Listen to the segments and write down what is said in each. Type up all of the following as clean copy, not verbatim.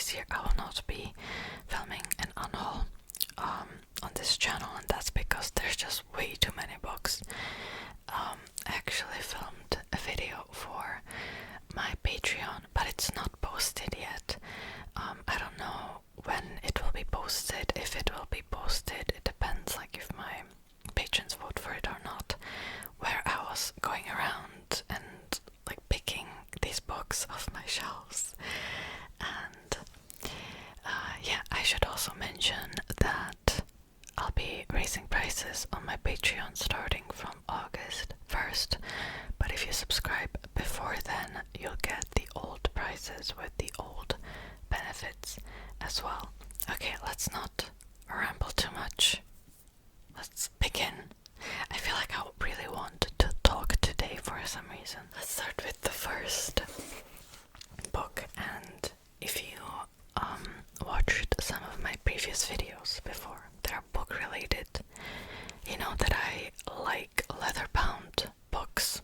this year I will not be filming an unhaul on this channel, and that's because there's just way too many books. I actually filmed a video for my Patreon, but it's not posted yet. I don't know when it will be posted. If it will be posted, it depends, like if my patrons vote for it or not, where I was going around and like picking these books off my shelves. And yeah, I should also mention that I'll be raising prices on my Patreon starting from August 1st, but if you subscribe before then, you'll get the old prices with the old benefits as well. Okay, let's not ramble too much. Let's begin. I feel like I really want to talk today for some reason. Let's start with the first book, and if you watched some of my previous videos before, they're book related, you know that I like leatherbound books.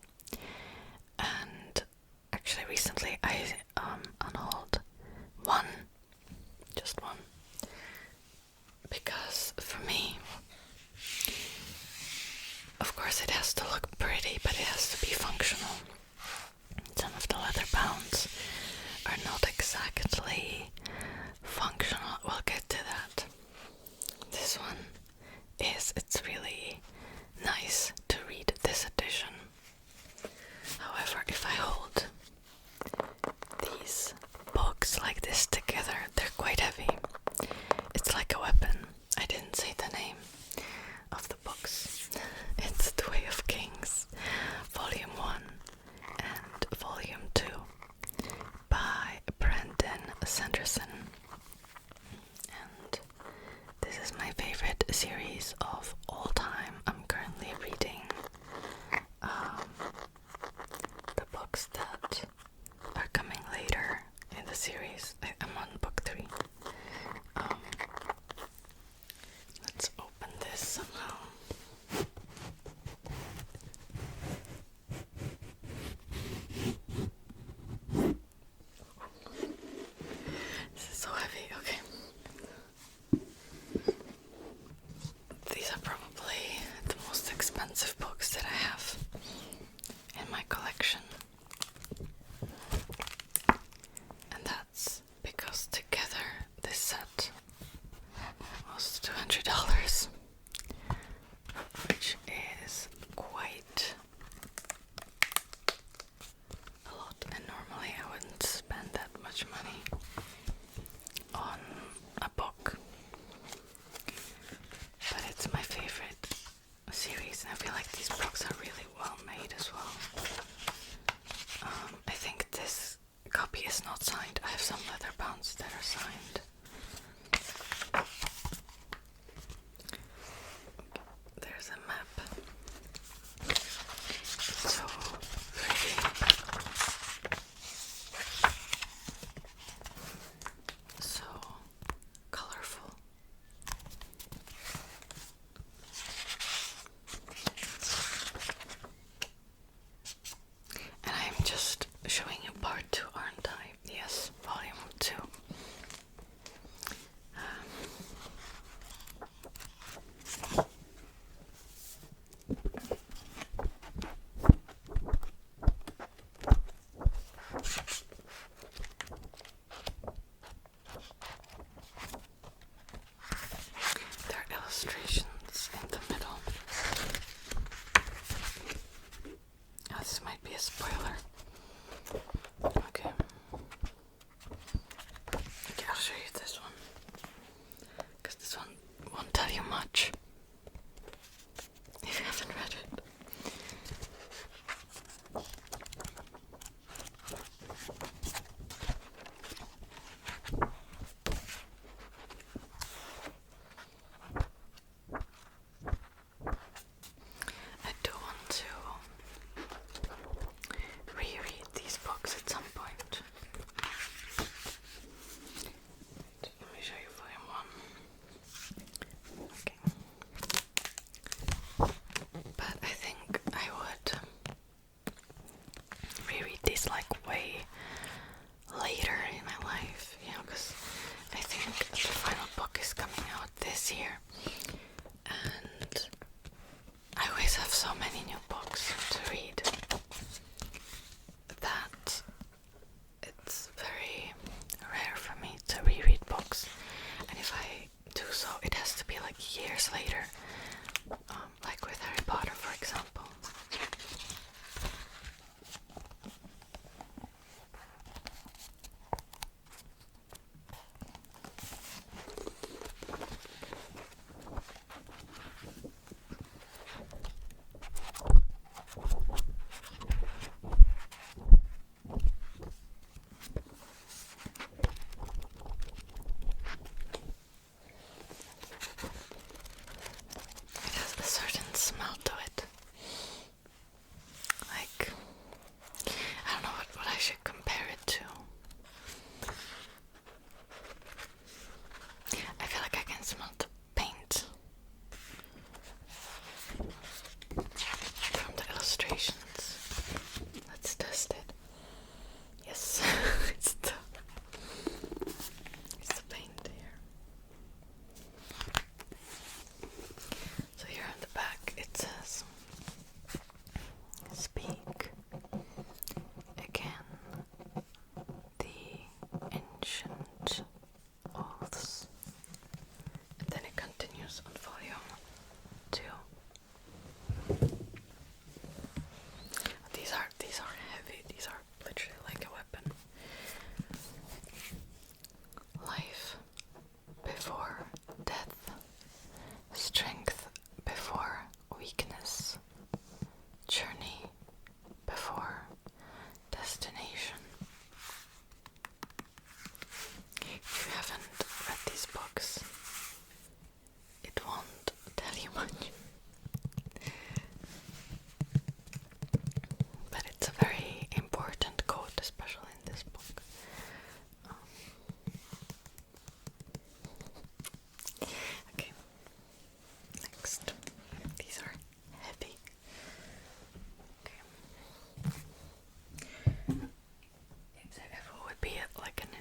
And actually recently I unhauled just one, because for me, of course it has to look pretty, but it has to be functional. Some of the leatherbounds are not exactly functional. We'll get to that. This one it's really nice to read, this edition. However, if I hold these books like this together, they're quite heavy. It's like a weapon. I didn't say the name of the books. It's The Way of Kings, Volume 1 and Volume 2 by Brandon Sanderson. And this is my favorite series of all time. I'm currently reading the books that are coming later in the series. I'm on book 3. Let's open this somehow. This is so heavy. Okay. These are probably the most expensive books that I have in my collection. And that's because to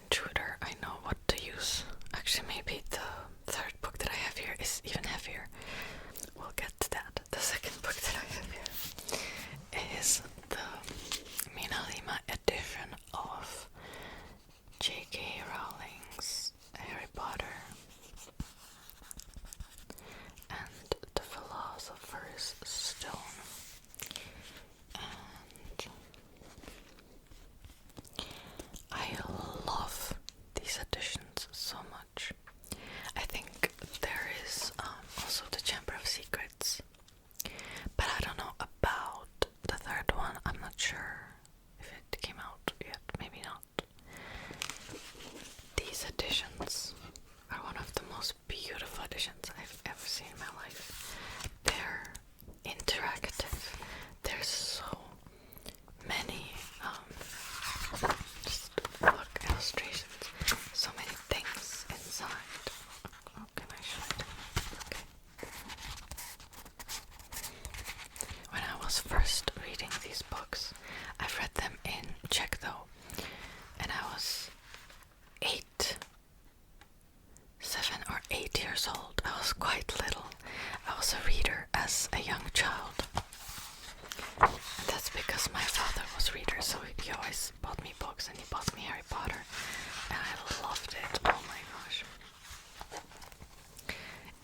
intruder, I know what to use. Actually, maybe the third book that I have here is even heavier. We'll get to that. The second book that I have here is the Minalima edition of J.K. Rowling's Harry Potter and the Philosopher's Stone. And I love these editions so much. I think there is also the Chamber of Secrets, but I don't know about the third one. I'm not sure if it came out yet, maybe not. These editions are one of the most beautiful editions I've ever seen in my life. They're interactive. There's so many just look illustrations, so many things inside. Oh, can I show it? Okay. When I was first reading these books, I've read them in Czech though, and I was 7 or 8 years old. I was quite little. I was a reader as a young child. And that's because my father was a reader, so he always bought me books, and he bought me Harry Potter, and I loved it. Oh my gosh.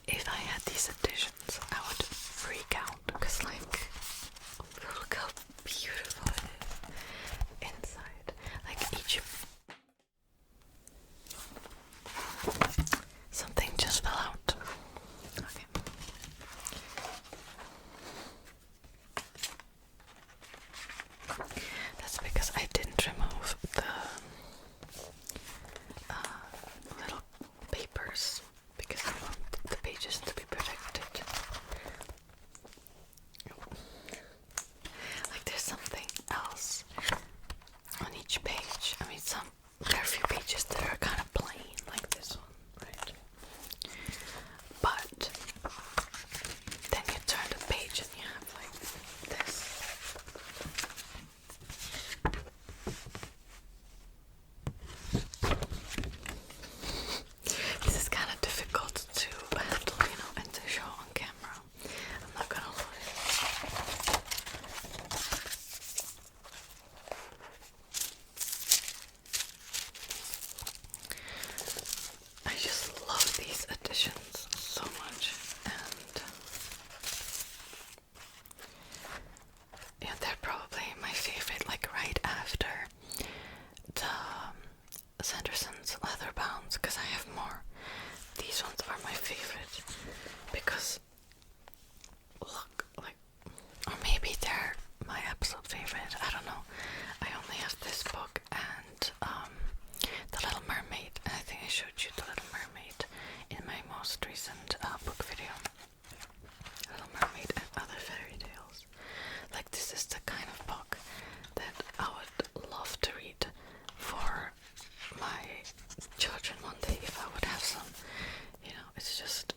If I had these editions, I would freak out, because like, look how beautiful it is inside. Like each... Something just fell out. Okay. That's because I didn't remove the little papers, because I want the pages to be protected. Like there's something else on each page. I mean, there are a few pages that are kind of plain, like this one, right? But then you turn the page and you have like this. This is kind of difficult to handle, you know, and to show on camera. I'm not gonna lie. I just love these editions so much, and yeah, they're probably my favorite, like right after the Sanderson's leatherbounds, because I have more. These ones are my favorite because look, like, or maybe they're my absolute favorite, I don't know. I only have this book and The Little Mermaid, and I think I showed you The Little Mermaid in my most recent book video. Little Mermaid and Other Fairy Tales. Like, this is the kind of book that I would love to read for my children one day if I would have some. You know, it's just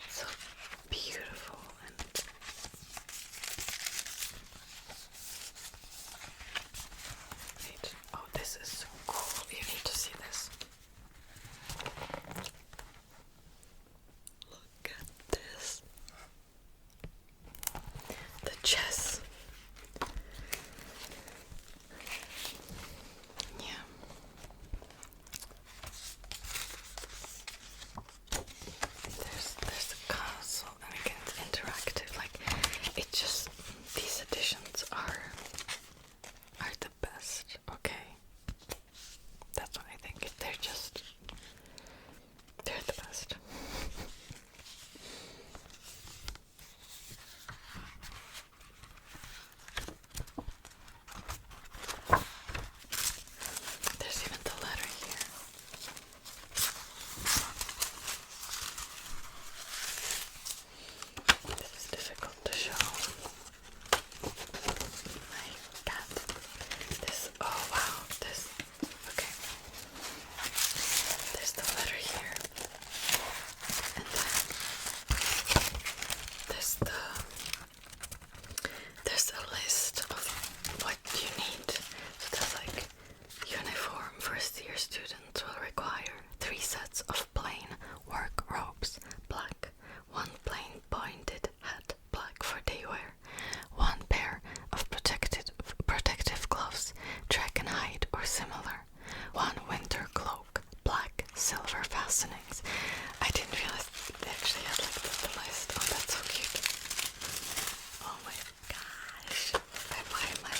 so beautiful. And wait, oh, this is so cool. You need to see this. Look at this. The chess. Yeah. similar. One winter cloak, black, silver fastenings. I didn't realize they actually had like the list. Oh, that's so cute. Oh my gosh. Why am I?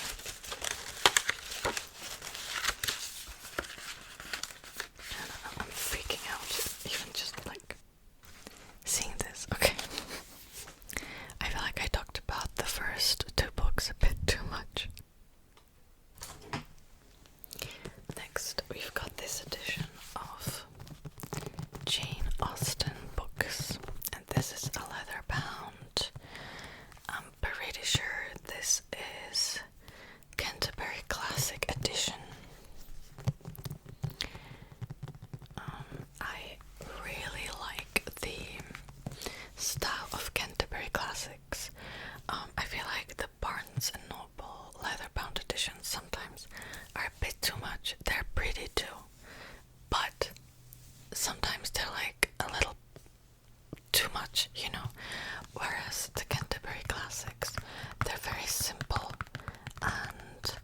I don't know, I'm freaking out. Even just like seeing this. Okay. I feel like I talked about the first two books a bit too much. Next, we've got this edition of Jane Austen books, and this is a leatherbound. I'm pretty sure this is Canterbury Classic Edition. I really like the style of Canterbury Classics. I feel like the Barnes and Noble leatherbound editions sometimes are a bit too much. They're pretty too, but sometimes they're like a little too much, you know. Whereas the Canterbury Classics, they're very simple and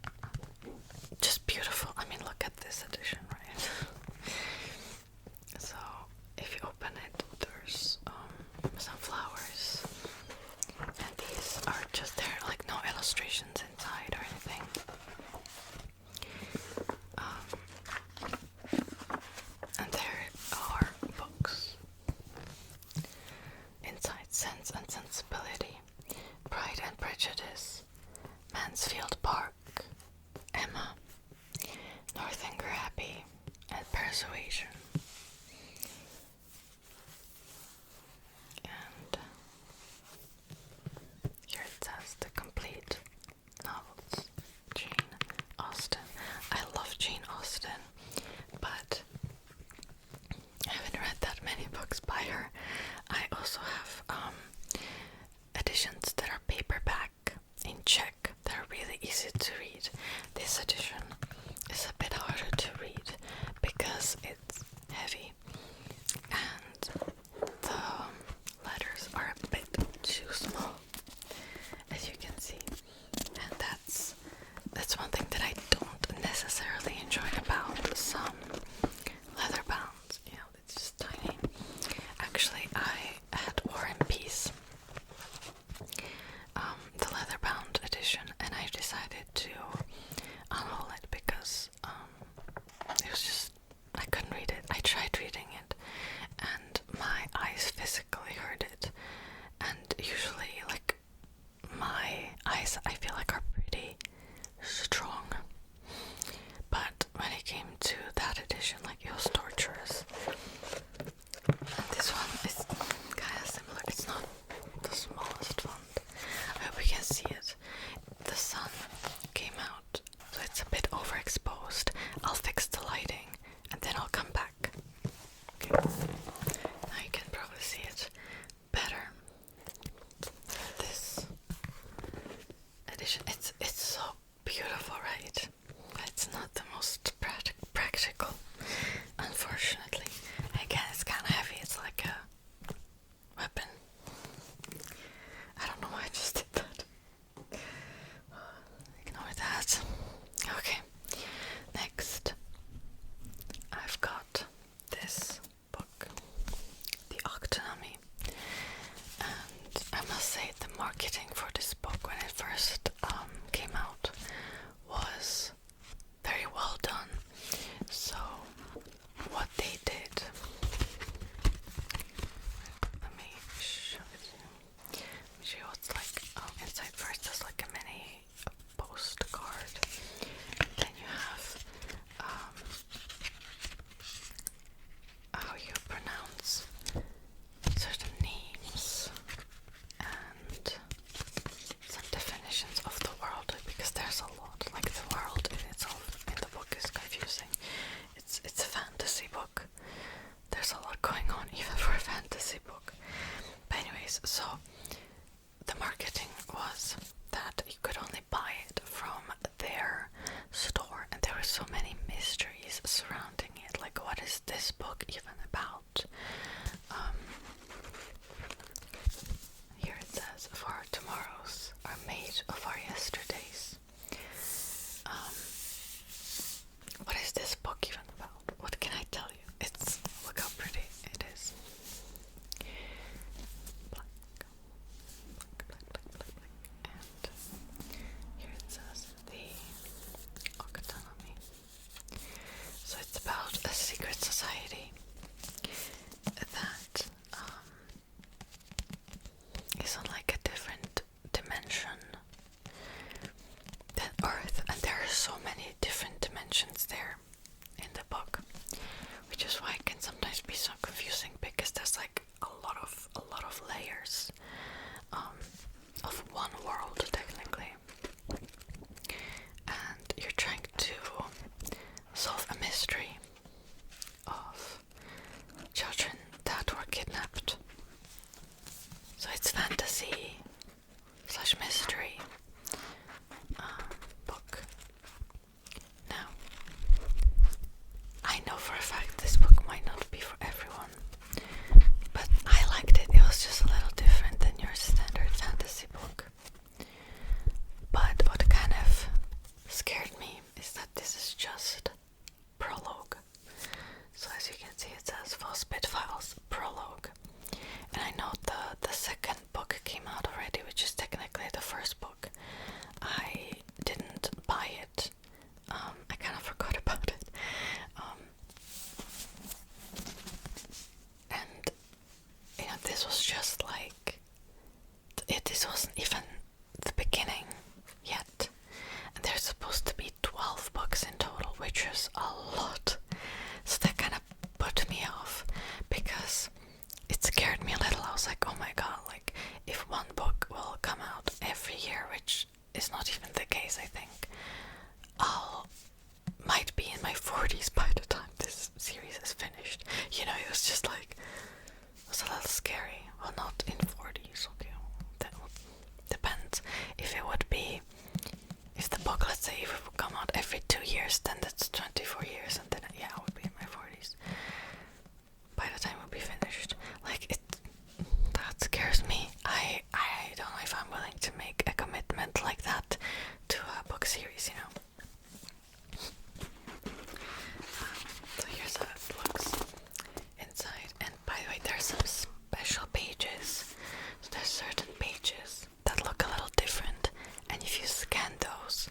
just beautiful. I mean, look at this edition, right? So if you open it, there's some flowers, and these are just there, like no illustrations inside or anything. And there are books inside: Sense and Sensibility, Pride and Prejudice, Mansfield Park, Emma, Northanger Abbey, and Persuasion. And here it says the complete novels, Jane Austen. I love Jane Austen, but I haven't read that many books by her. I also have editions that are paperback in Czech that are really easy to read. This edition is a bit harder to read because it's solve a mystery of children that were kidnapped. So it's fantasy / mystery book. Now, I know for a fact this book might not be for everyone, but I liked it. It was just a little different than your standard fantasy book. But what kind of scared me is that this is just prologue. So as you can see, it says for Spitfiles prologue. And I know the second book came out already, which is technically the first book. I didn't buy it. I kind of forgot about it. And you know, this was just like this wasn't even the beginning yet. And there's supposed to be 12 books in total, which is a lot. So that kind of put me off because it scared me a little. I was like, oh my god, like if one book will come out every year, which is not even the case, I think, might be in my 40s by the time this series is finished. You know, it was just like, it was a little scary. Well, not in 40s, okay, that depends. If it would be, if the book, let's say, if it would come out every 2 years, then that's 24 years, and then, yeah, I would be in my 40s by the time it would be finished. Like, that scares me. I don't know if I'm willing to make a commitment like that to a book series, you know. So here's how it looks inside. And by the way, there's some special pages. So there's certain pages that look a little different, and if you scan those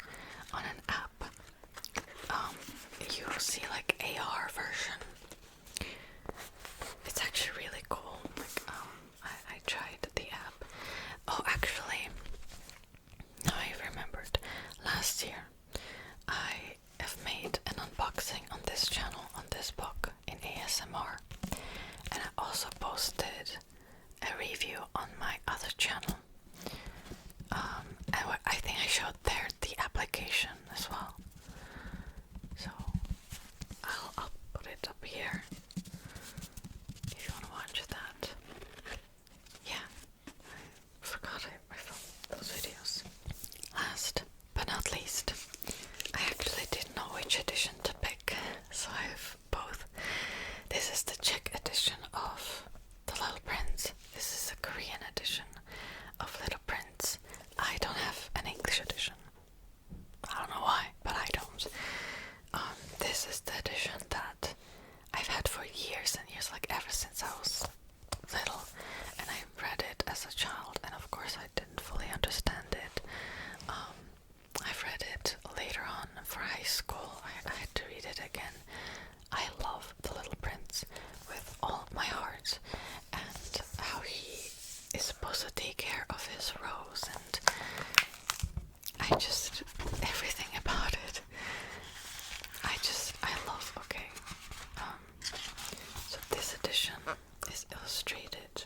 on an app, you see like AR version. It's actually really cool. Like, I tried the app. Oh, actually, now I remembered. Last year, I have made an unboxing on this channel on this book in ASMR, and I also posted a review on my other channel. And I think I showed there the application as well. So I'll put it up here if you want to watch that. Yeah, I forgot I filmed those videos. Last but not least, I actually didn't know which edition to pick, so I have both. This is the Czech edition of The Little Prince. This is a Korean edition of Little Prince. I don't have an English edition. I don't know why, but I don't. This is the edition that I've had for years and years, like ever since I was little, and I read it as a child, and of course I didn't fully understand it. I've read it later on for high school. I had to read it again. I love The Little Prince with all my heart, and how he is supposed to take care of his rose, and everything about it. I love, okay. So this edition is illustrated,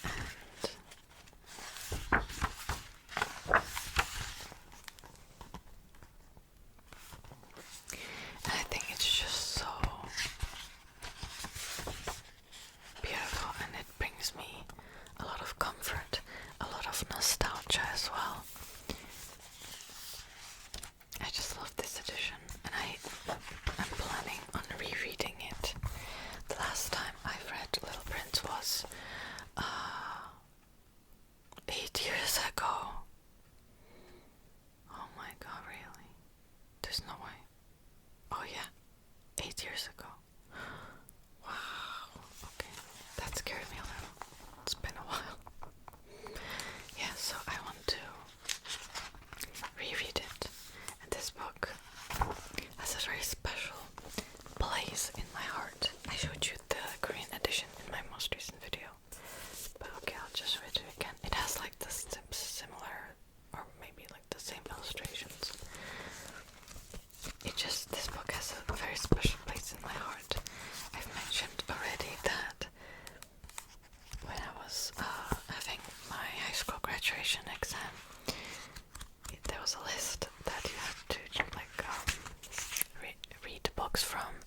and I think it's just so beautiful, and it brings me a lot of comfort, a lot of nostalgia as well. I just love this edition, and I'm planning on rereading it. The last time I've read Little Prince was 8 years ago. Oh my god, really? There's no way. Oh yeah, 8 years ago. Wow, okay, that scared me a little. It's been a while. Yeah, so I want to reread it. And this book has a very special place in my heart. I showed you the Korean edition in my most recent video, but okay, I'll just read it again. It has like the similar, or maybe like the same illustrations. This book has a very special place in my heart. books from